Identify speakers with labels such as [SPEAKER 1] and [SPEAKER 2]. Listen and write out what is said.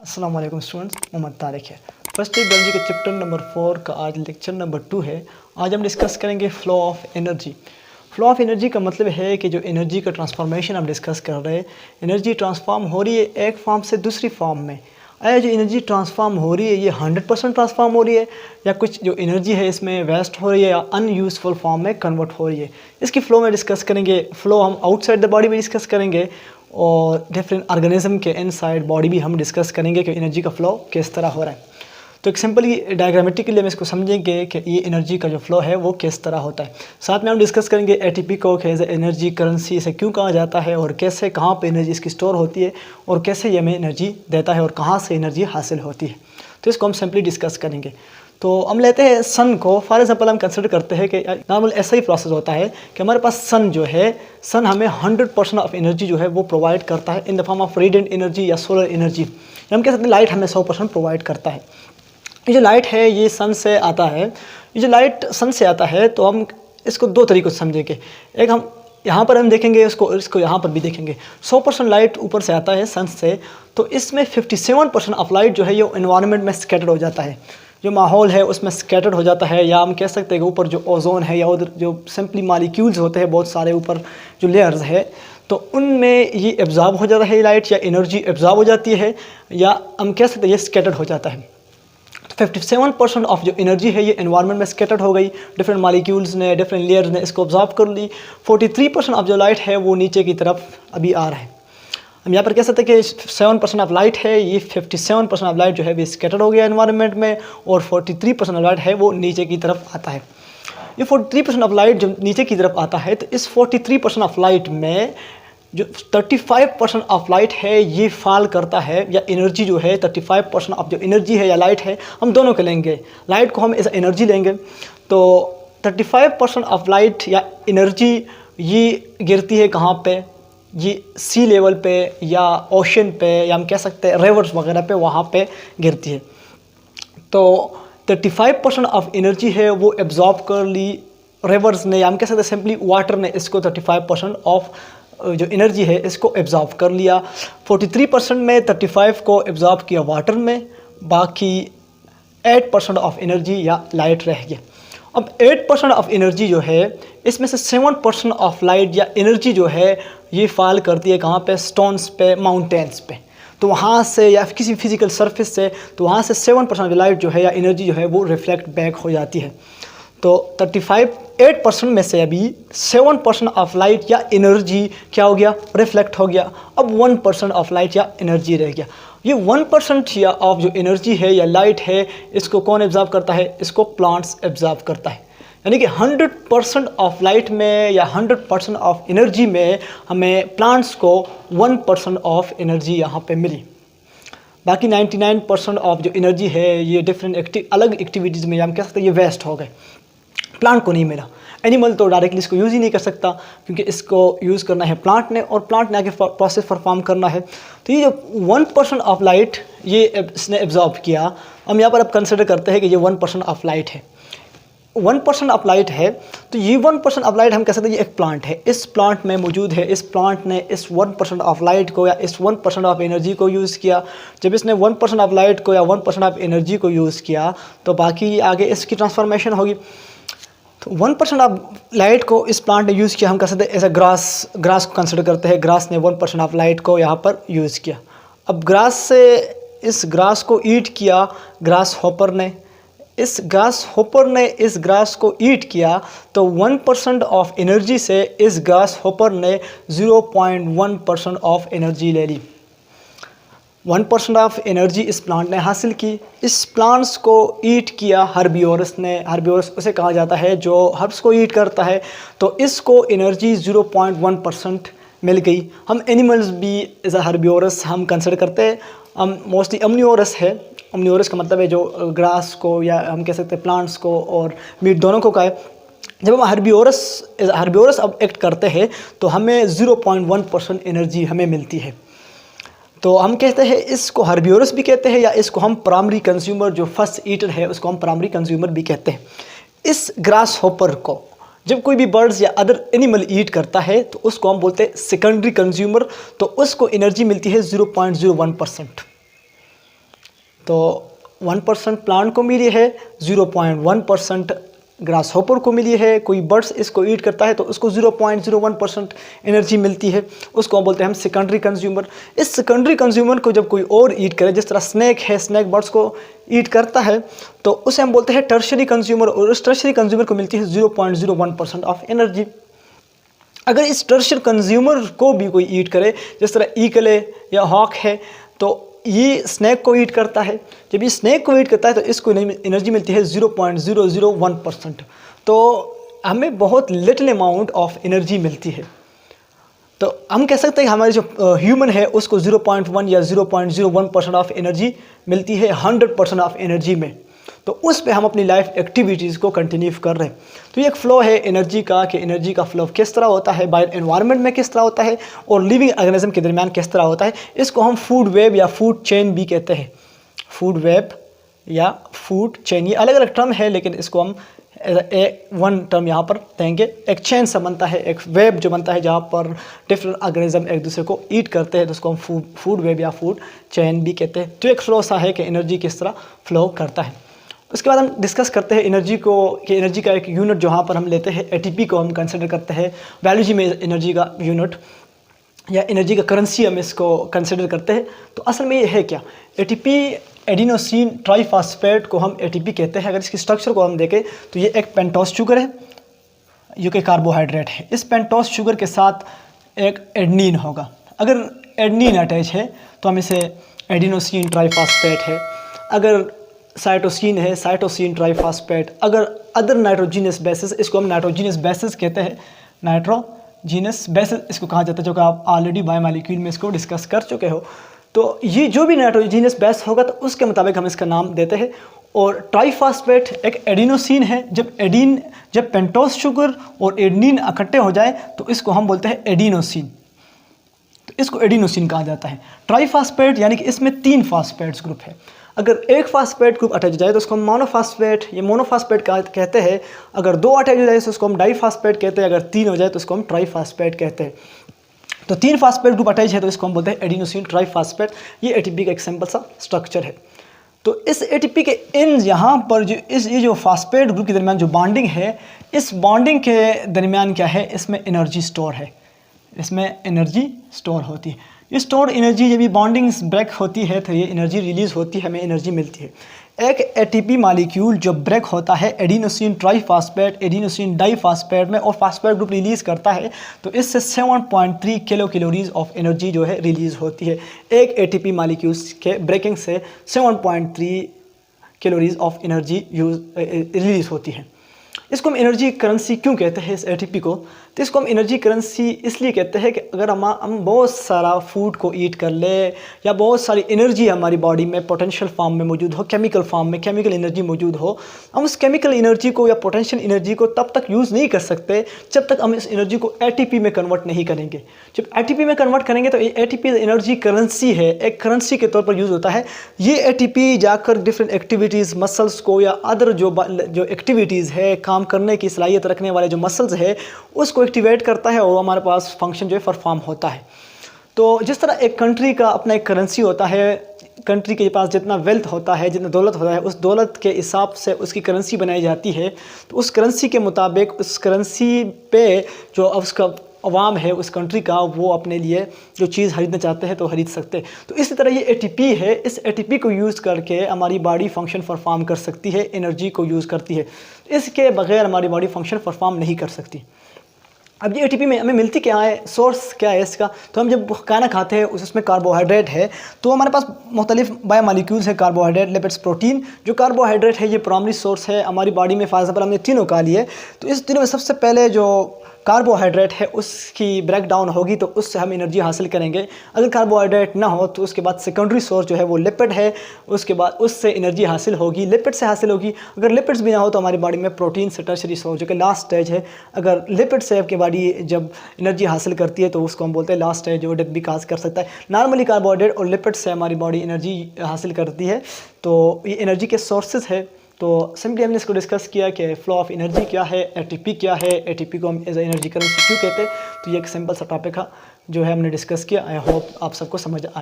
[SPEAKER 1] अस्सलाम वालेकुम स्टूडेंट्स, मोहम्मद तारिक है। फर्स्ट ईयर बायोलॉजी के चैप्टर नंबर 4 का आज लेक्चर नंबर 2 है। आज हम डिस्कस करेंगे flow of energy. Flow of energy का मतलब है कि जो एनर्जी का ट्रांसफॉर्मेशन हम डिस्कस कर रहे हैं, एनर्जी ट्रांसफॉर्म हो रही है एक फॉर्म से दूसरी फॉर्म में। आया जो एनर्जी ट्रांसफॉर्म हो रही है ये 100% ट्रांसफॉर्म हो रही है या कुछ जो एनर्जी है इसमें वेस्ट हो रही है या अनयूज़फुल फॉर्म में कन्वर्ट हो रही है। इसकी फ़्लो में डिस्कस करेंगे। फ़्लो हम आउटसाइड द बॉडी में डिस्कस करेंगे और डिफरेंट ऑर्गेनिज्म के इनसाइड बॉडी भी हम डिस्कस करेंगे कि एनर्जी का फ़्लो किस तरह हो रहा है। तो एक सिंपली डायग्रामेटिकली हम इसको समझेंगे कि ये एनर्जी का जो फ़्लो है वो किस तरह होता है। साथ में हम डिस्कस करेंगे एटीपी को एज एनर्जी करेंसी इसे क्यों कहा जाता है और कैसे कहाँ पे एनर्जी इसकी स्टोर होती है और कैसे ये हमें एनर्जी देता है और कहाँ से एनर्जी हासिल होती है। तो इसको हम सिंपली डिस्कस करेंगे। तो हम लेते हैं सन को। फॉर एग्जांपल हम कंसिडर करते हैं कि नॉर्मल ऐसा ही प्रोसेस होता है कि हमारे पास सन जो है, सन हमें 100% ऑफ एनर्जी जो है वो प्रोवाइड करता है in the form of radiant energy या सोलर एनर्जी। हम कह सकते हैं लाइट हमें 100% प्रोवाइड करता है। ये जो लाइट है ये सन से आता है। ये जो लाइट सन से आता है तो हम इसको दो तरीक़ों से समझेंगे। एक हम यहाँ पर हम देखेंगे इसको यहाँ पर भी देखेंगे। 100% लाइट ऊपर से आता है सन से, तो इसमें 57% ऑफ लाइट जो है ये एनवायरनमेंट में स्कैटर्ड हो जाता है। जो माहौल है उसमें स्कैटर्ड हो जाता है, या हम कह सकते हैं कि ऊपर जो ओजोन है या उधर जो सिंपली मॉलिक्यूल्स होते हैं बहुत सारे ऊपर जो लेयर्स है, तो उनमें ये एब्जॉर्ब हो जाता है लाइट, या एनर्जी एब्जॉर्ब हो जाती है, या हम कह सकते हैं ये स्कैटर्ड हो जाता है। 57% ऑफ जो एनर्जी है ये एनवायरनमेंट में स्कैटर्ड हो गई, डिफरेंट मॉलिक्यूल्स ने, डिफरेंट लेयर्स ने इसको ऑब्जॉर्व कर ली। 43% ऑफ जो लाइट है वो नीचे की तरफ अभी आ रहा है। हम यहाँ पर कह सकते हैं कि 7% ऑफ लाइट है, ये 57% ऑफ लाइट जो है वो स्कैटर्ड हो गया एनवायरनमेंट में, और 43% ऑफ लाइट है वो नीचे की तरफ आता है। ये 43% ऑफ लाइट जब नीचे की तरफ आता है तो इस 43% ऑफ लाइट में जो 35% ऑफ लाइट है ये फॉल करता है, या एनर्जी जो है 35% ऑफ जो एनर्जी है या लाइट है, हम दोनों के लेंगे। लाइट को हम एज एनर्जी लेंगे तो 35% ऑफ लाइट या एनर्जी ये गिरती है कहाँ पे, ये सी लेवल पे या ओशन पे, या हम कह सकते हैं रिवर्स वगैरह पे, वहाँ पे गिरती है। तो 35% ऑफ एनर्जी है वो एब्जॉर्ब कर ली रिवर्स ने, या हम कह सकते हैं सिंपली वाटर ने इसको 35% ऑफ जो एनर्जी है इसको एब्जॉर्ब कर लिया। 43% में 35 को एब्जॉर्ब किया वाटर में, बाकी 8% ऑफ एनर्जी या लाइट रह गया। अब 8% ऑफ एनर्जी जो है इसमें से 7% ऑफ लाइट या एनर्जी जो है ये फॉल करती है कहाँ पे, स्टोन्स पे, माउंटेन्स पे। तो वहाँ से या किसी फिजिकल सरफेस से, तो वहाँ से 7% लाइट जो है या एनर्जी जो है वो रिफ्लेक्ट बैक हो जाती है। तो 8% में से अभी 7% ऑफ लाइट या एनर्जी क्या हो गया, रिफ्लेक्ट हो गया। अब 1% ऑफ लाइट या एनर्जी रह गया। ये 1% या ऑफ जो एनर्जी है या लाइट है इसको कौन एब्जॉर्ब करता है, इसको प्लांट्स एब्जॉर्ब करता है। यानी कि 100% ऑफ लाइट में या 100% ऑफ एनर्जी में हमें प्लांट्स को 1% ऑफ एनर्जी यहाँ पे मिली। बाकी 99% ऑफ जो एनर्जी है ये डिफरेंट अलग एक्टिविटीज़ में, हम कह सकते हैं ये वेस्ट हो गए, प्लांट को नहीं मिला। एनिमल तो डायरेक्टली इसको यूज़ ही नहीं कर सकता क्योंकि इसको यूज़ करना है प्लांट ने, और प्लांट ने आगे प्रोसेस परफॉर्म करना है। तो ये जो 1% ऑफ लाइट ये इसने एब्जॉर्ब किया, हम यहाँ पर अब कंसिडर करते हैं कि ये 1% ऑफ लाइट है। 1% ऑफ लाइट है तो ये 1% ऑफ लाइट हम कह सकते हैं ये एक प्लांट है, इस प्लांट में मौजूद है। इस प्लांट ने इस 1% ऑफ लाइट को या इस 1% ऑफ एनर्जी को यूज़ किया। जब इसने 1% ऑफ लाइट को या 1% ऑफ एनर्जी को यूज़ किया तो बाकी आगे इसकी ट्रांसफॉर्मेशन होगी। तो 1% ऑफ लाइट को इस प्लांट ने यूज़ किया, हम कह सकते हैं एज अ ग्रास को कंसिडर करते हैं। ग्रास ने 1% ऑफ लाइट को यहाँ पर यूज़ किया। अब ग्रास से इस ग्रास को ईट किया ग्रास हॉपर ने, इस ग्रास हॉपर ने इस ग्रास को ईट किया, तो 1% ऑफ एनर्जी से इस ग्रास हॉपर ने 0.1% ऑफ एनर्जी ले ली। 1% ऑफ एनर्जी इस प्लांट ने हासिल की। इस प्लांट्स को ईट किया हर्बिवोरस ने, हर्बिवोरस उसे कहा जाता है जो हर्ब्स को ईट करता है, तो इसको एनर्जी 0.1% मिल गई। हम एनिमल्स भी एज अ हर्बिवोरस हम कंसिडर करते हैं। हम मोस्टली ओमनिवोरस है, ओमनिवोरस का मतलब है जो ग्रास को या हम कह सकते हैं प्लांट्स को और मीट दोनों को खाए। जब हम हर्बिवोरस अब एक्ट करते हैं तो हमें 0.1% एनर्जी हमें मिलती है। तो हम कहते हैं इसको हर्बिवोरस भी कहते हैं, या इसको हम प्राइमरी कंज्यूमर, जो फर्स्ट ईटर है उसको हम प्राइमरी कंज्यूमर भी कहते हैं। इस ग्रास हॉपर को जब कोई भी बर्ड्स या अदर एनिमल ईट करता है तो उसको हम बोलते हैं सेकेंडरी कंज्यूमर, तो उसको एनर्जी मिलती है 0.01%। तो 1% प्लांट को मिली है, 0.1% ग्रास हॉपर को मिली है। कोई बर्ड्स इसको ईट करता है तो उसको 0.01% एनर्जी मिलती है, उसको बोलते हैं हम सेकेंडरी कंज्यूमर। इस सेकेंडरी कंज्यूमर को जब कोई और ईट करे, जिस तरह स्नैक है, स्नैक बर्ड्स को ईट करता है, तो उसे हम बोलते हैं टर्शरी कंज्यूमर, और उस टर्शरी कंज्यूमर को मिलती है 0.01% ऑफ एनर्जी। अगर इस टर्शरी कंज्यूमर को भी कोई ईट करे, जिस तरह ईगल है या हॉक है, तो ये स्नैक को ईट करता है। जब ये स्नैक को ईट करता है तो इसको एनर्जी मिलती है 0.001%। तो हमें बहुत लिटिल अमाउंट ऑफ एनर्जी मिलती है। तो हम कह सकते हैं कि हमारे जो ह्यूमन है उसको 0.1 या 0.01% ऑफ एनर्जी मिलती है 100% ऑफ एनर्जी में। तो उस पे हम अपनी लाइफ एक्टिविटीज़ को कंटिन्यू कर रहे हैं। तो ये एक फ़्लो है एनर्जी का, कि एनर्जी का फ़्लो किस तरह होता है, बाय एनवायरनमेंट में किस तरह होता है, और लिविंग ऑर्गेनिज्म के दरमियान किस तरह होता है। इसको हम फूड वेब या फूड चेन भी कहते हैं। फूड वेब या फूड चेन, ये अलग अलग टर्म है, लेकिन इसको हम वन टर्म यहाँ पर देंगे। एक चेन सा बनता है, एक वेब जो बनता है जहाँ पर डिफरेंट ऑर्गेनिज्म एक दूसरे को ईट करते हैं, तो उसको हम फूड वेब या फूड चेन भी कहते हैं। तो एक फ़्लो सा है कि एनर्जी किस तरह फ़्लो करता है। उसके बाद हम डिस्कस करते हैं एनर्जी को, कि एनर्जी का एक यूनिट जहाँ पर हम लेते हैं एटीपी को हम कंसिडर करते हैं बायोलॉजी में एनर्जी का यूनिट, या एनर्जी का करेंसी हम इसको कंसिडर करते हैं। तो असल में ये है क्या, एटीपी एडिनोसिन ट्राइफॉस्फेट को हम एटीपी कहते हैं। अगर इसकी स्ट्रक्चर को हम देखें तो ये एक पेंटोस शुगर है, जो कि कार्बोहाइड्रेट है। इस पेंटोस शुगर के साथ एक एडनिन होगा। अगर एडनिन अटैच है तो हम इसे एडिनोसिन ट्राइफॉस्फेट है। अगर साइटोसिन है, साइटोसिन ट्राइफॉस्फेट। अगर अदर नाइट्रोजीनस बेसिस, इसको हम नाइट्रोजीनस बेसिस कहते हैं, नाइट्रोजीनस बेसिस इसको कहा जाता है, जो कि आप ऑलरेडी बायोमॉलिक्यूल में इसको डिस्कस कर चुके हो। तो ये जो भी नाइट्रोजीनस बेस होगा तो उसके मुताबिक हम इसका नाम देते हैं। और ट्राइफॉस्फेट एक एडिनोसिन है। जब पेंटोस शुगर और एडनिन इकट्ठे हो जाए तो इसको हम बोलते हैं एडिनोसिन, तो इसको एडिनोसिन कहा जाता है। ट्राइफॉस्फेट यानी कि इसमें 3 फॉस्फेट्स ग्रुप है। अगर एक फास्फेट ग्रुप अटैच हो जाए तो उसको हम मोनोफॉस्फेट या मोनोफॉस्फेट कहते हैं। अगर 2 अटैच हो जाए तो उसको हम डाईफॉस्फेट कहते हैं। अगर 3 हो जाए तो उसको हम ट्राइफॉस्फेट कहते हैं। तो 3 फास्फेट ग्रुप अटैच है तो इसको हम बोलते हैं एडिनोसिन ट्राइफॉस्फेट। ये एटीपी का एक सिंपल सा स्ट्रक्चर है। तो इस एटीपी के इन यहाँ पर जो ये जो फास्फेट ग्रुप के दरमियान जो बॉन्डिंग है, इस बॉन्डिंग के दरमियान क्या है, इसमें एनर्जी स्टोर है, इसमें एनर्जी स्टोर होती है। ये स्टोर एनर्जी जब ये बॉन्डिंग ब्रेक होती है तो ये एनर्जी रिलीज़ होती है, हमें एनर्जी मिलती है। एक एटीपी मॉलिक्यूल जो ब्रेक होता है एडिनोसिन ट्राइफॉस्फेट, एडिनोसिन डाईफॉस्फेट में, और फास्फेट ग्रुप रिलीज़ करता है, तो इससे 7.3 किलो कैलोरीज ऑफ एनर्जी जो है रिलीज़ होती है। एक एटीपी मॉलिक्यूल्स के ब्रेकिंग से 7.3 कैलोरीज ऑफ एनर्जी रिलीज़ होती है। इसको हम एनर्जी करेंसी क्यों कहते हैं, इस एटीपी को? तो इसको हम एनर्जी करेंसी इसलिए कहते हैं कि अगर हम बहुत सारा फूड को ईट कर ले, या बहुत सारी एनर्जी हमारी बॉडी में पोटेंशियल फॉर्म में मौजूद हो, केमिकल फॉर्म में केमिकल एनर्जी मौजूद हो, हम उस केमिकल एनर्जी को या पोटेंशियल एनर्जी को तब तक यूज़ नहीं कर सकते जब तक हम इस एनर्जी को एटीपी में कन्वर्ट नहीं करेंगे। जब एटीपी में कन्वर्ट करेंगे तो ये एटीपी एनर्जी करेंसी है, एक करेंसी के तौर पर यूज़ होता है। ये एटीपी जाकर डिफरेंट एक्टिविटीज़, मसल्स को या अदर जो एक्टिविटीज़ है, काम करने की सलाहियत रखने वाले जो मसल्स है, उसको एक्टिवेट करता है और हमारे पास फंक्शन जो है परफॉर्म होता है। तो जिस तरह एक कंट्री का अपना एक करेंसी होता है, कंट्री के पास जितना वेल्थ होता है, जितना दौलत होता है, उस दौलत के हिसाब से उसकी करेंसी बनाई जाती है। तो उस करेंसी के मुताबिक उस करेंसी पे जो उसका अवाम है उस कंट्री का, वो अपने लिए जो चीज़ खरीदना चाहते हैं तो खरीद सकते हैं। तो इसी तरह ये एटीपी है, इस एटीपी को यूज़ करके हमारी बॉडी फंक्शन परफॉर्म कर सकती है, एनर्जी को यूज़ करती है। इसके बगैर हमारी बॉडी फंक्शन परफॉर्म नहीं कर सकती। अब ये एटीपी में हमें मिलती क्या है, सोर्स क्या है इसका? तो हम जब खाना खाते हैं उसमें कार्बोहाइड्रेट है, तो हमारे पास मुख्तलिफ बायोमॉलिक्यूल्स है, कार्बोहाइड्रेट, लिपिड्स, प्रोटीन। जो कार्बोहाइड्रेट है ये प्राइमरी सोर्स है हमारी बॉडी में। फॉर एग्जाम्पल हमने तीनों खा लिए, तो इस तीनों में सबसे पहले जो कार्बोहाइड्रेट है उसकी ब्रेक डाउन होगी तो उससे हम एनर्जी हासिल करेंगे। अगर कार्बोहाइड्रेट ना हो तो उसके बाद सेकेंडरी सोर्स जो है वो लिपिड है, उसके बाद उससे एनर्जी हासिल होगी, लिपिड से हासिल होगी। अगर लिपिड्स भी ना हो तो हमारी बॉडी में प्रोटीन से टर्शरी सोर्स जो कि लास्ट स्टेज है। अगर लिपिड से आपकी बॉडी जब एनर्जी हासिल करती है तो उसको हम बोलते हैं लास्ट स्टेज, जो डेथ भी काज कर सकता है। नॉर्मली कार्बोहाइड्रेट और लिपिड से हमारी बॉडी एनर्जी हासिल करती है, तो ये एनर्जी के सोर्सेज है। तो सिंपली हमने इसको डिस्कस किया कि फ्लो ऑफ एनर्जी क्या है, एटीपी क्या है, एटीपी को हम एज ए एनर्जी करेंसी क्यों कहते हैं। तो ये एक सिंपल सा टॉपिक है जो है हमने डिस्कस किया। आई होप आप सबको समझ आए।